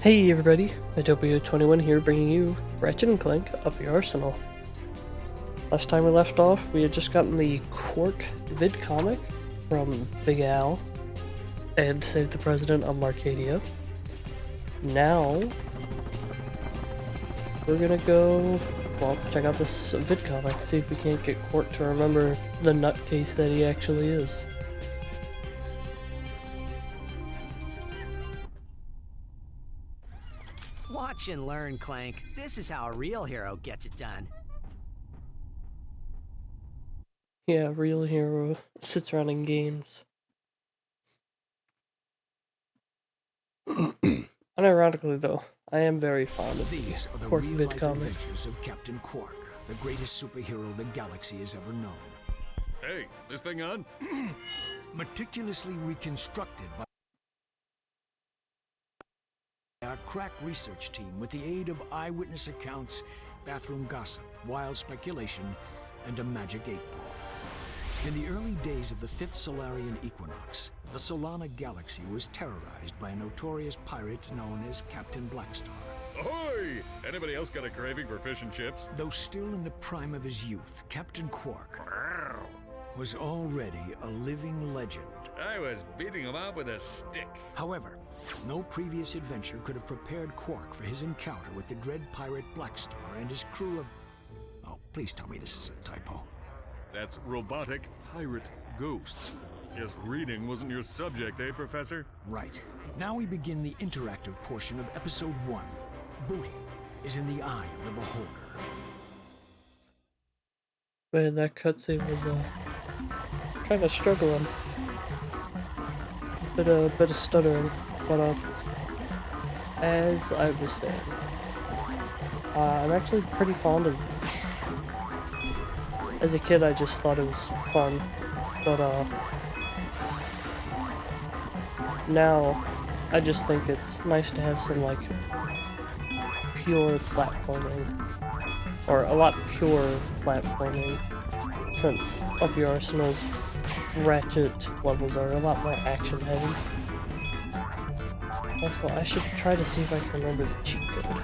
Hey everybody, Utopia21 here bringing you Ratchet and Clank Up Your Arsenal. Last time we left off, we had just gotten the Qwark Vid-Comic from Big Al and saved the president on Arcadia. Now, we're gonna go, well, check out this Vid-Comic, see if we can't get Qwark to remember the nutcase that he actually is. Watch and learn, Clank. This is how a real hero gets it done. Yeah, real hero sits around in games. Unironically though, I am very fond of These are the Qwark real-life Vid-Comic. adventures of Captain Qwark, the greatest superhero the galaxy has ever known. Hey, this thing on? Meticulously reconstructed by our crack research team with the aid of eyewitness accounts, bathroom gossip, wild speculation, and a magic 8-ball. In the early days of the 5th Solarian equinox, the Solana galaxy was terrorized by a notorious pirate known as Captain Blackstar. Ahoy! Anybody else got a craving for fish and chips? Though still in the prime of his youth, Captain Qwark was already a living legend. I was beating him up with a stick. However, no previous adventure could have prepared Qwark for his encounter with the dread pirate Blackstar and his crew of... Oh, please tell me this is a typo. That's robotic pirate ghosts. Guess reading wasn't your subject, eh, Professor? Right. Now we begin the interactive portion of Episode 1. Booty is in the eye of the beholder. Man, that cutscene was kind of struggling. Bit of stuttering, but as I was saying, I'm actually pretty fond of this. As a kid, I just thought it was fun, but now I just think it's nice to have some like pure platforming, or a lot purer platforming, since Up Your Arsenal's Ratchet levels are a lot more action heavy. Also, I should try to see if I can remember the cheat code.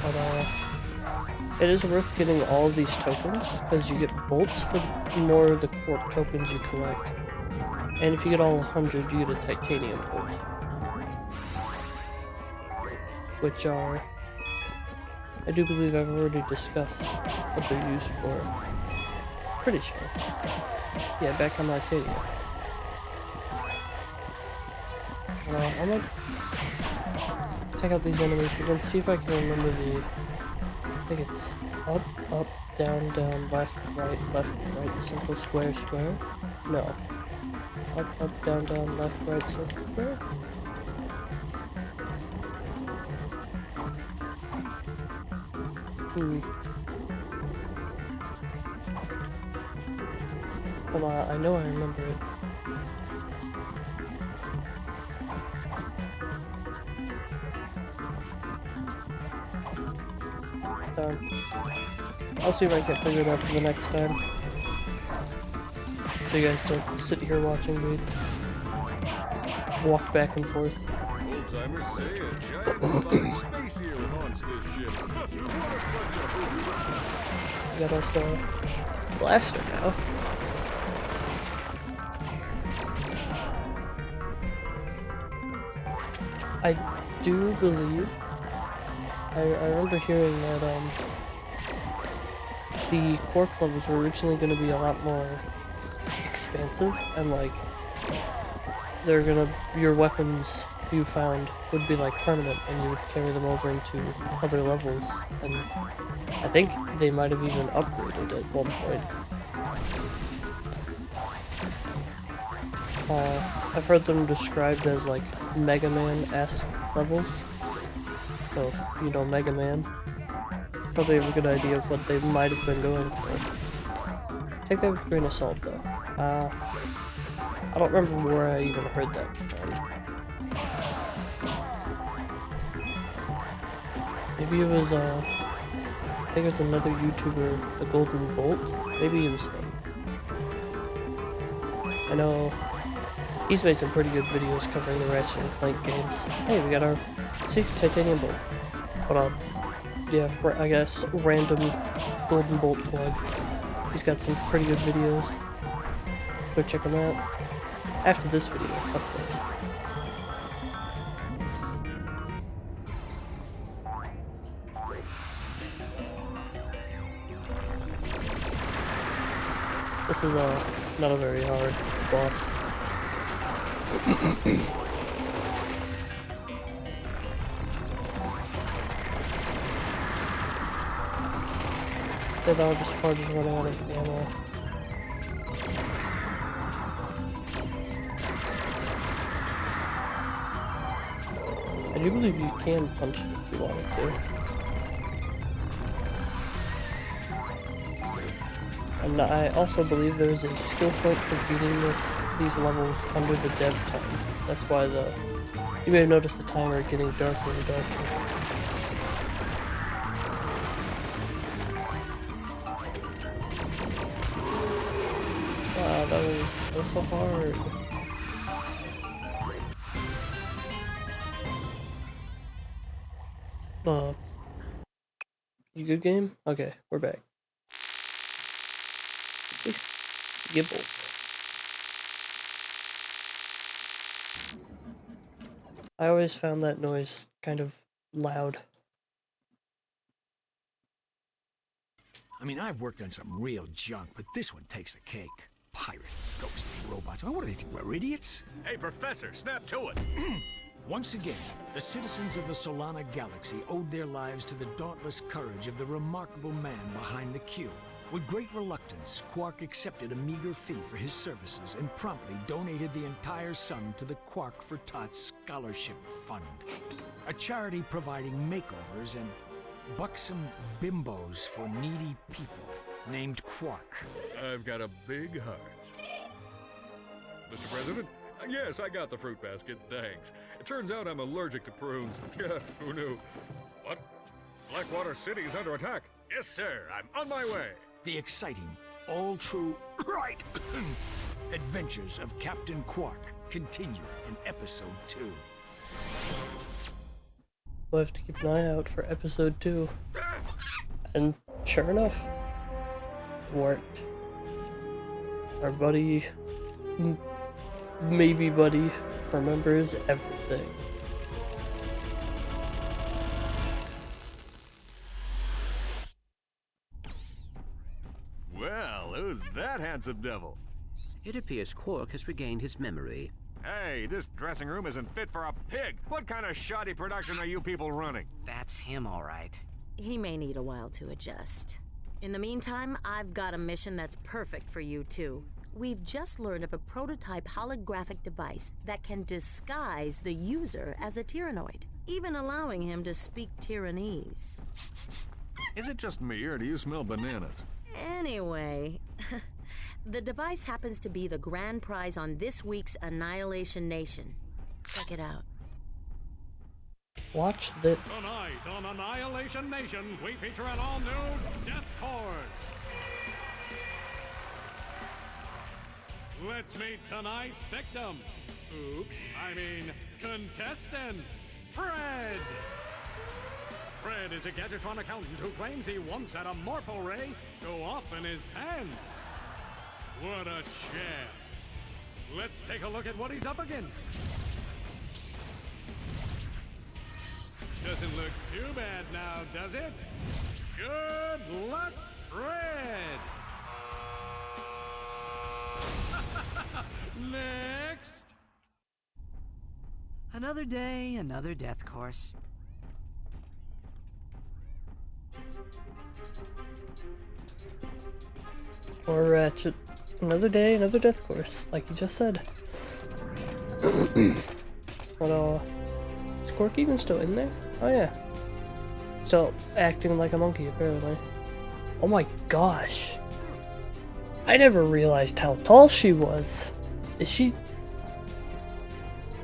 But it is worth getting all of these tokens, because you get bolts for more of the Qwark tokens you collect. And if you get all 100, you get a titanium bolt. Which are, I do believe I've already discussed what they're used for. Pretty sure. Yeah, back on Arcadia. I'm gonna check out these enemies and then see if I can remember the... I think it's up, up, down, down, left, right, circle, square, square? No. Up, down, down, left, right, circle, square? Hold on, I know I remember it. Darn. I'll see if I can figure it out for the next time. So you guys don't sit here watching me walk back and forth. Old timers say a giant robotic space hero haunts this ship. We got us a blaster now. I do believe I remember hearing that the Qwark levels were originally going to be a lot more expansive, and like your weapons you found would be like permanent, and you would carry them over into other levels, and I think they might have even upgraded at one point. I've heard them described as like Mega Man-esque levels. So if you know Mega Man, probably have a good idea of what they might have been going for. Take that with a grain of salt though. I don't remember where I even heard that from. Maybe it was I think it was another YouTuber, the Golden Bolt. Maybe it was him. I know he's made some pretty good videos covering the Ratchet and Clank games. Hey, we got our, see, titanium bolt. Hold on. Yeah, I guess random golden bolt plug. He's got some pretty good videos. Go check them out. After this video, of course. This is not a very hard boss. The hardest part is running out of ammo. I do believe you can punch it if you wanted to. And I also believe there's a skill point for beating these levels under the dev time. That's why you may have noticed the timer getting darker and darker. Wow, that was so hard. You good, game? Okay, we're back. Let's see. Get bolts. I always found that noise kind of loud. I mean, I've worked on some real junk, but this one takes the cake. Pirate, ghost, robots. I mean, what do they think? We're idiots? Hey, Professor, snap to it. Once again, the citizens of the Solana Galaxy owed their lives to the dauntless courage of the remarkable man behind the cube. With great reluctance, Qwark accepted a meager fee for his services and promptly donated the entire sum to the Qwark for Tots Scholarship Fund, a charity providing makeovers and buxom bimbos for needy people named Qwark. I've got a big heart. Mr. President? Yes, I got the fruit basket, thanks. It turns out I'm allergic to prunes. Yeah, who knew? What? Blackwater City is under attack. Yes, sir, I'm on my way. The exciting, all-true, right, adventures of Captain Qwark continue in Episode 2. We'll have to keep an eye out for Episode 2. And sure enough, it worked. Our buddy, maybe buddy, remembers everything. Well, who's that handsome devil? It appears Qwark has regained his memory. Hey, this dressing room isn't fit for a pig. What kind of shoddy production are you people running? That's him, all right. He may need a while to adjust. In the meantime, I've got a mission that's perfect for you two. We've just learned of a prototype holographic device that can disguise the user as a Tyrannoid, even allowing him to speak Tyrannese. Is it just me, or do you smell bananas? Anyway, the device happens to be the grand prize on this week's Annihilation Nation. Check it out. Watch this. Tonight on Annihilation Nation, we feature an all-new Death Course. Let's meet tonight's victim. Oops, I mean contestant, Fred. Fred is a Gadgetron accountant who claims he once had a Morpho Ray go off in his pants. What a champ. Let's take a look at what he's up against. Doesn't look too bad now, does it? Good luck, Fred! Next! Another day, another death course. Or Ratchet. Another day, another death course, like you just said. But, is Qwark even still in there? Oh yeah. Still acting like a monkey, apparently. Oh my gosh. I never realized how tall she was. Is she...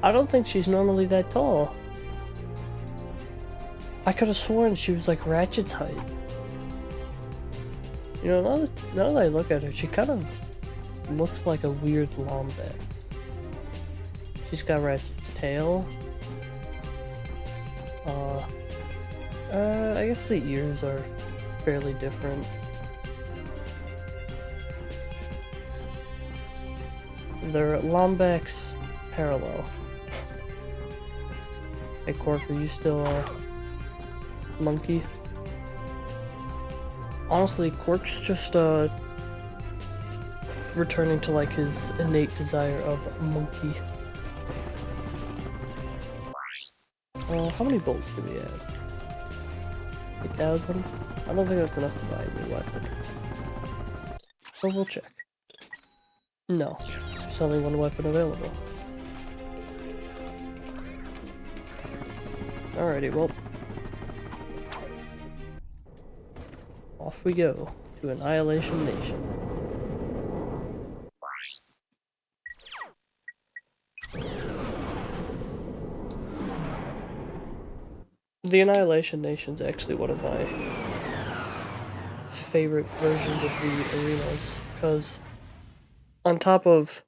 I don't think she's normally that tall. I could have sworn she was like Ratchet's height. You know, now that I look at her, she kind of looks like a weird Lombat. She's got Ratchet's tail. I guess the ears are fairly different. They're Lombax parallel. Hey Qwark, are you still a monkey? Honestly, Qwark's just returning to like his innate desire of monkey. How many bolts do we have? 8,000? I don't think that's enough to buy a new weapon. But we'll check. No. There's only one weapon available. Alrighty, well. Off we go to Annihilation Nation. The Annihilation Nation's actually one of my favorite versions of the arenas, because on top of,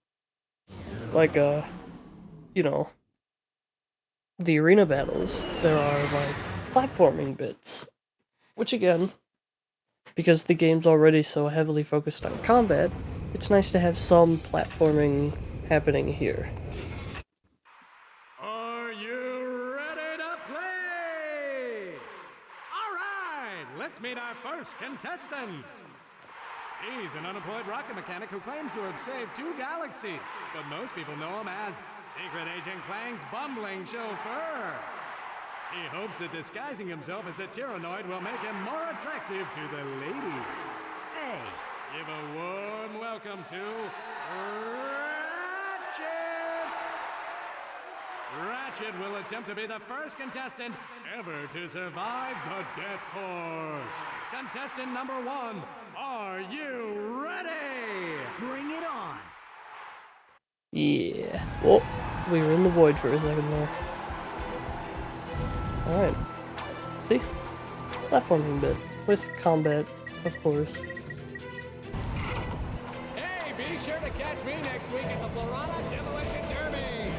like, you know, the arena battles, there are, like, platforming bits. Which, again, because the game's already so heavily focused on combat, it's nice to have some platforming happening here. Are you ready to play? All right, let's meet our first contestant. He's an unemployed rocket mechanic who claims to have saved 2 galaxies, but most people know him as Secret Agent Clang's bumbling chauffeur. He hopes that disguising himself as a Tyrannoid will make him more attractive to the ladies. Hey, Give a warm welcome to Ratchet! Ratchet will attempt to be the first contestant ever to survive the Death Course. Contestant number 1, are you ready? bring it on. Yeah. Well, we were in the void for a second there. Alright. See? Platforming bit. With combat, of course. Hey, be sure to catch me next week at the Florana Demolition Derby.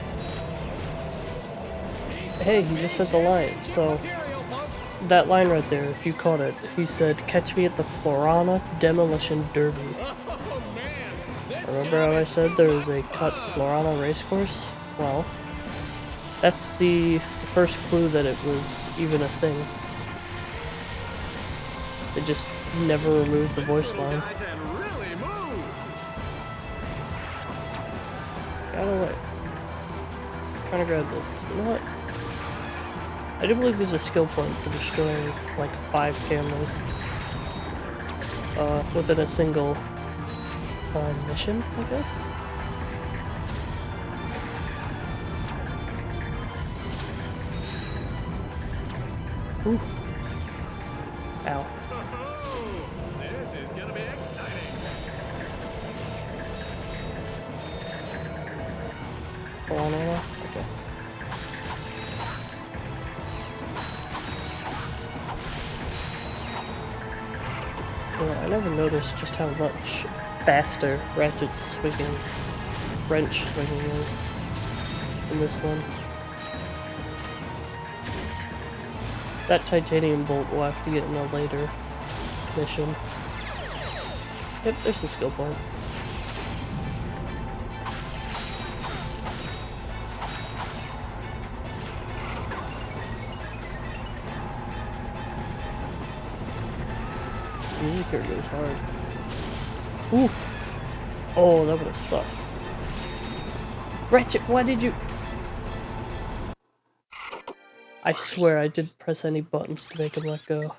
Hey, he just said the line, so Material, folks. that line right there, if you caught it, he said, "Catch me at the Florana Demolition Derby." Oh man, this Remember how I said there was a cut Florana racecourse? Well, that's the first clue that it was even a thing. They just never removed the voice line. I can really move. Get out of the way. Trying to grab this. You know what? I do believe there's a skill point for destroying like 5 cameras within a single mission, I guess. Ooh. Ow. This is gonna be exciting. Hold on, okay. Yeah, I never noticed just how much faster Ratchet's swinging, wrench swinging is in this one. That titanium bolt will have to get in a later mission. Yep, there's the skill point. The music here goes hard. Ooh! Oh, that would have sucked. Ratchet, why did you... I swear I didn't press any buttons to make him let go.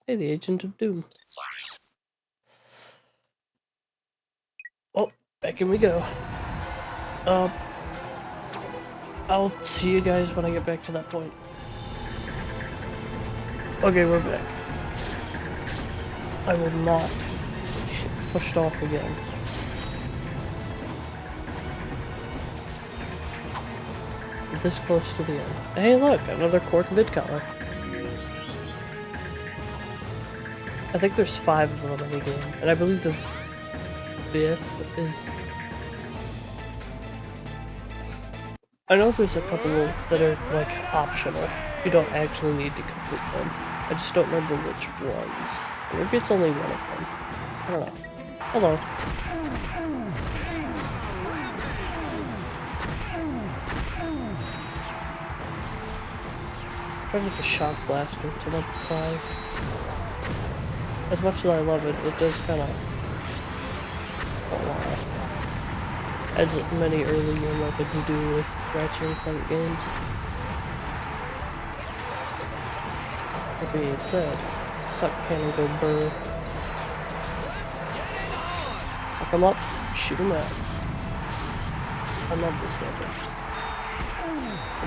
Hey, the Agent of Doom. Oh, back in we go. I'll see you guys when I get back to that point. Okay, we're back. I will not get pushed off again. This close to the end. Hey look, another Qwark Vid-Comic. I think there's 5 of them in the game, and I believe the Abyss is... I know there's a couple that are, like, optional. You don't actually need to complete them. I just don't remember which ones. Maybe it's only one of them. I don't know. Hello. Try to get the shock blaster to level 5. As much as I love it, it does kind of fall off. As many earlier weapons do with Ratchet and Clank games. That being said, suck cannon go burr. Suck him up, shoot him out. I love this weapon.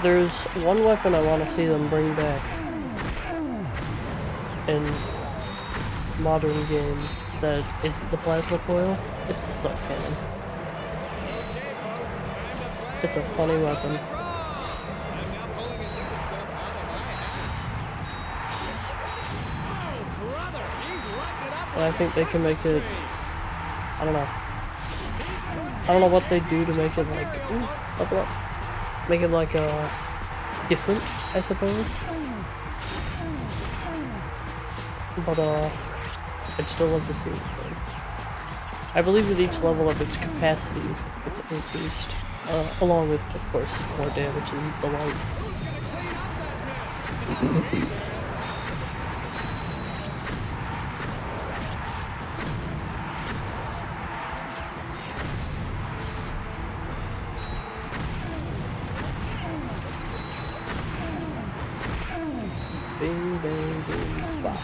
There's one weapon I want to see them bring back in modern games that isn't the plasma coil, it's the suck cannon. It's a funny weapon. And I think they can make it, I don't know. I don't know what they do to make it like, level up. Make it like different, I suppose. But I'd still love to see it. I believe with each level up, its capacity gets increased, along with, of course, more damage and the like. Bing, bang, bing, bop.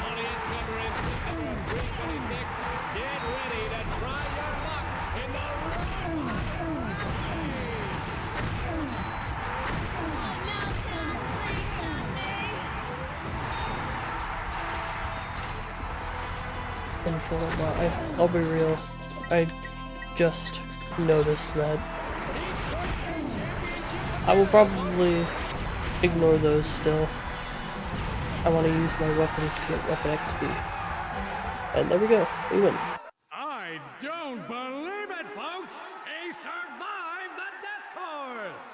Audience member in seat number 326, get ready to try your luck in the room. And for I'll be real, I just noticed that I will probably ignore those still. I want to use my weapons to get weapon XP. And there we go, we win. I don't believe it, folks! He survived the death course!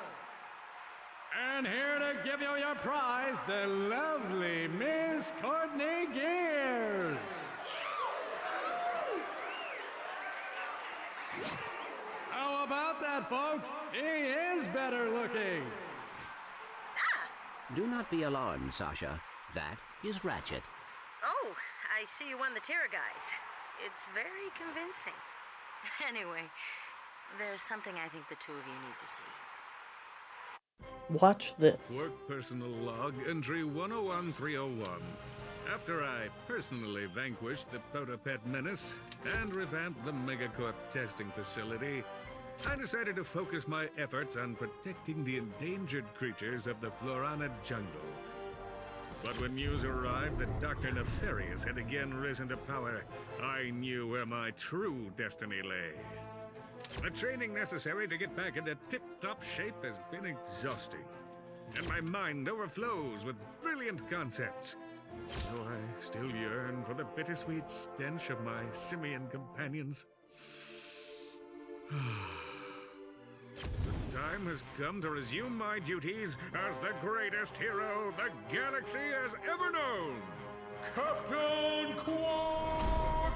And here to give you your prize, the lovely Miss Courtney Gears! How about that, folks? He is better looking! Do not be alarmed, Sasha. That is Ratchet. Oh, I see you won the Terror guys. It's very convincing. Anyway, there's something I think the two of you need to see. Watch this. Qwark personal log, entry 101301. After I personally vanquished the Protopet menace and revamped the Megacorp testing facility, I decided to focus my efforts on protecting the endangered creatures of the Florana jungle. But when news arrived that Dr. Nefarious had again risen to power, I knew where my true destiny lay. The training necessary to get back into tip-top shape has been exhausting, and my mind overflows with brilliant concepts. Though I still yearn for the bittersweet stench of my simian companions. The time has come to resume my duties as the greatest hero the galaxy has ever known, Captain Qwark!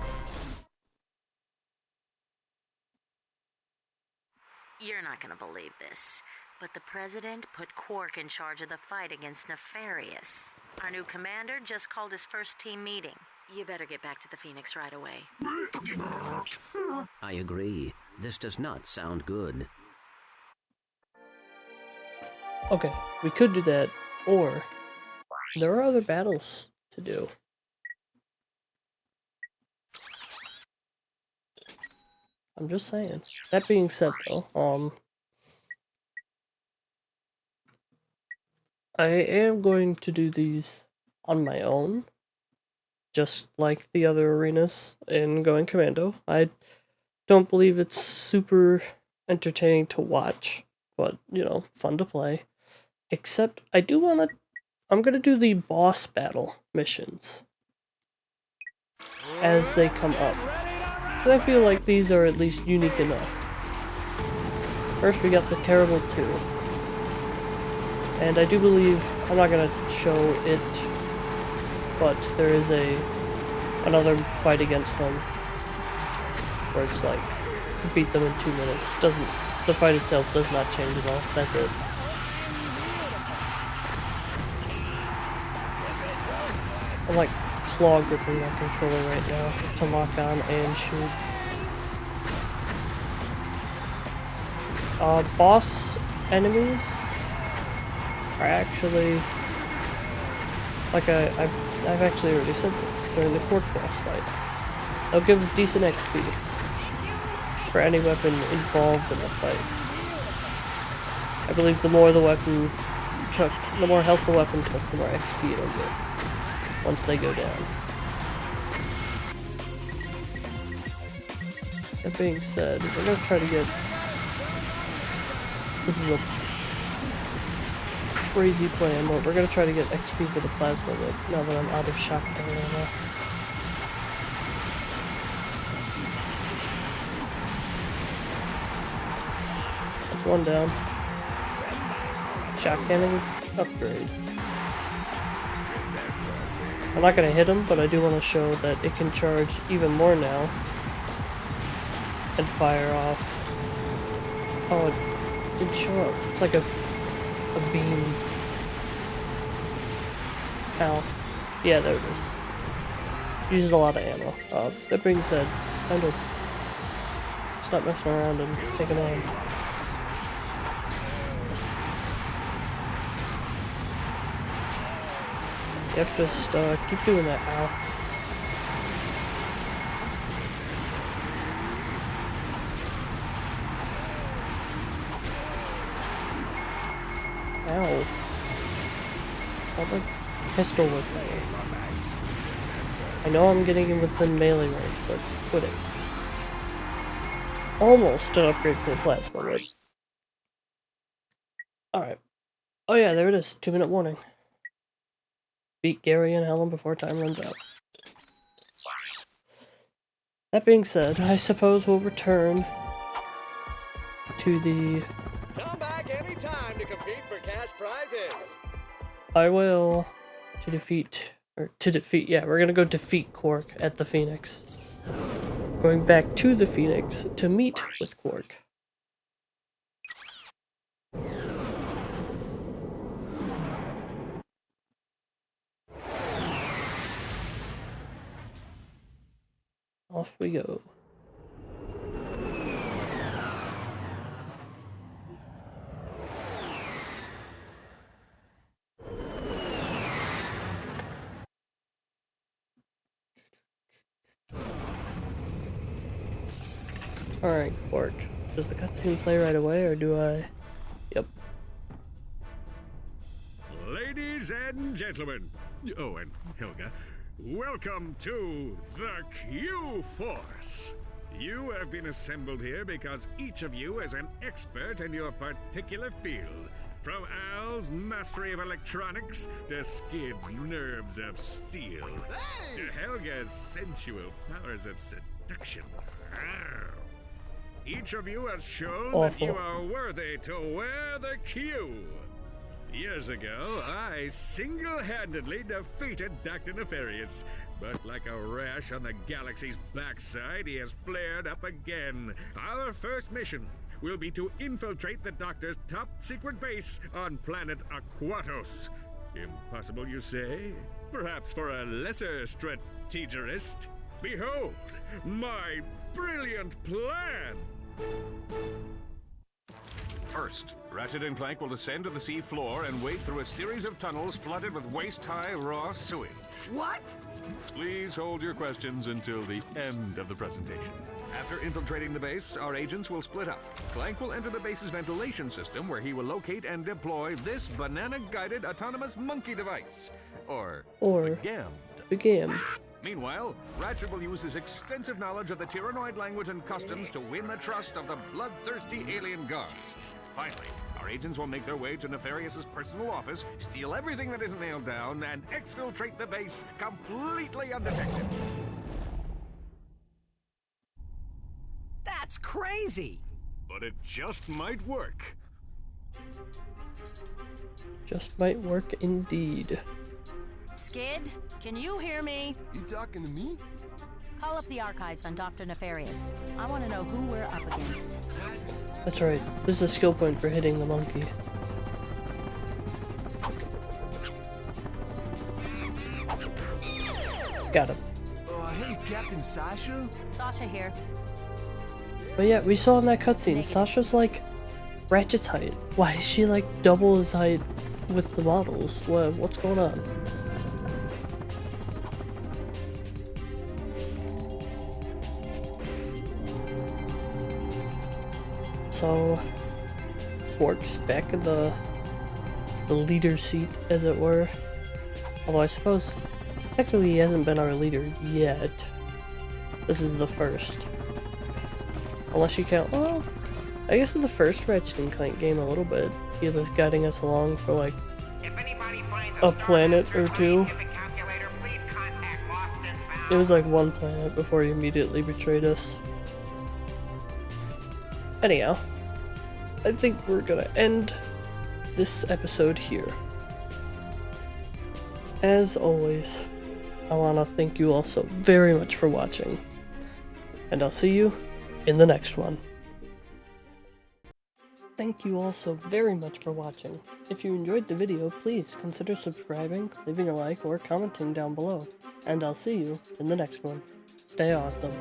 You're not gonna believe this, but the President put Qwark in charge of the fight against Nefarious. Our new commander just called his first team meeting. You better get back to the Phoenix right away. I agree. This does not sound good. Okay, we could do that, or there are other battles to do. I'm just saying. That being said, though, I am going to do these on my own, just like the other arenas in Going Commando. I don't believe it's super entertaining to watch, but, you know, fun to play. Except, I'm gonna do the boss battle missions as they come up. But I feel like these are at least unique enough. First we got the Terrible 2. And I do believe, I'm not gonna show it, but there is another fight against them where it's like, to beat them in 2 minutes. The fight itself does not change at all. That's it. I'm like claw gripping my controller right now to lock on and shoot. Boss enemies are actually, like I've actually already said this during the Qwark boss fight. They'll give decent XP for any weapon involved in the fight. I believe the more the weapon took, the more health the weapon took, the more XP it'll get once they go down. That being said, we're gonna try to get. This is a crazy plan, but we're gonna try to get XP for the plasma whip now that I'm out of shotgun ammo. That's one down. Shotgunning upgrade. I'm not gonna hit him, but I do want to show that it can charge even more now and fire off. Oh, it didn't show up. It's like a beam. Ow. Yeah, there it is. Uses a lot of ammo. That being said, time to stop messing around and take him on. Yep, just keep doing that now. Ow. Stop the pistol with me. I know I'm getting in within melee range, but quit it. Almost an upgrade for the plasma whip. Alright. Oh yeah, there it is. 2-minute warning. Beat Gary and Helen before time runs out. That being said, I suppose we'll return to the... Come back anytime to compete for cash prizes. I will... To defeat, yeah, we're gonna go defeat Qwark at the Phoenix. Going back to the Phoenix to meet with Qwark. Off we go. Alright, Qwark. Does the cutscene play right away, or do I... Yep. Ladies and gentlemen, oh, and Helga, welcome to the Q-Force. You have been assembled here because each of you is an expert in your particular field. From Al's mastery of electronics to Skid's nerves of steel, to Helga's sensual powers of seduction. Each of you has shown that you are worthy to wear the Q. Years ago, I single-handedly defeated Dr. Nefarious, but like a rash on the galaxy's backside, he has flared up again. Our first mission will be to infiltrate the Doctor's top-secret base on planet Aquatos. Impossible, you say? Perhaps for a lesser strategist? Behold, my brilliant plan! First, Ratchet and Clank will descend to the sea floor and wade through a series of tunnels flooded with waist-high raw sewage. What? Please hold your questions until the end of the presentation. After infiltrating the base, our agents will split up. Clank will enter the base's ventilation system, where he will locate and deploy this banana-guided autonomous monkey device. Or the GAMD. Meanwhile, Ratchet will use his extensive knowledge of the Tyrannoid language and customs to win the trust of the bloodthirsty alien guards. Finally, our agents will make their way to Nefarious's personal office, steal everything that isn't nailed down, and exfiltrate the base completely undetected. That's crazy! But it just might work. Just might work indeed. Skid, can you hear me? You talking to me? Call up the archives on Dr. Nefarious. I want to know who we're up against. That's right. This is a skill point for hitting the monkey. Got him. Hey, Captain Sasha? Sasha here. But yeah, we saw in that cutscene, Sasha's like Ratchet's height. Why is she like double his height with the models? What's going on? So, Qwark's back in the leader seat, as it were. Although I suppose technically he hasn't been our leader yet. This is the first. Unless you count, well, I guess in the first Ratchet and Clank game a little bit. He was guiding us along for like a planet or two. It was like one planet before he immediately betrayed us. Anyhow, I think we're gonna end this episode here. As always, I want to thank you all so very much for watching, and I'll see you in the next one. Thank you all so very much for watching. If you enjoyed the video, please consider subscribing, leaving a like, or commenting down below, and I'll see you in the next one. Stay awesome.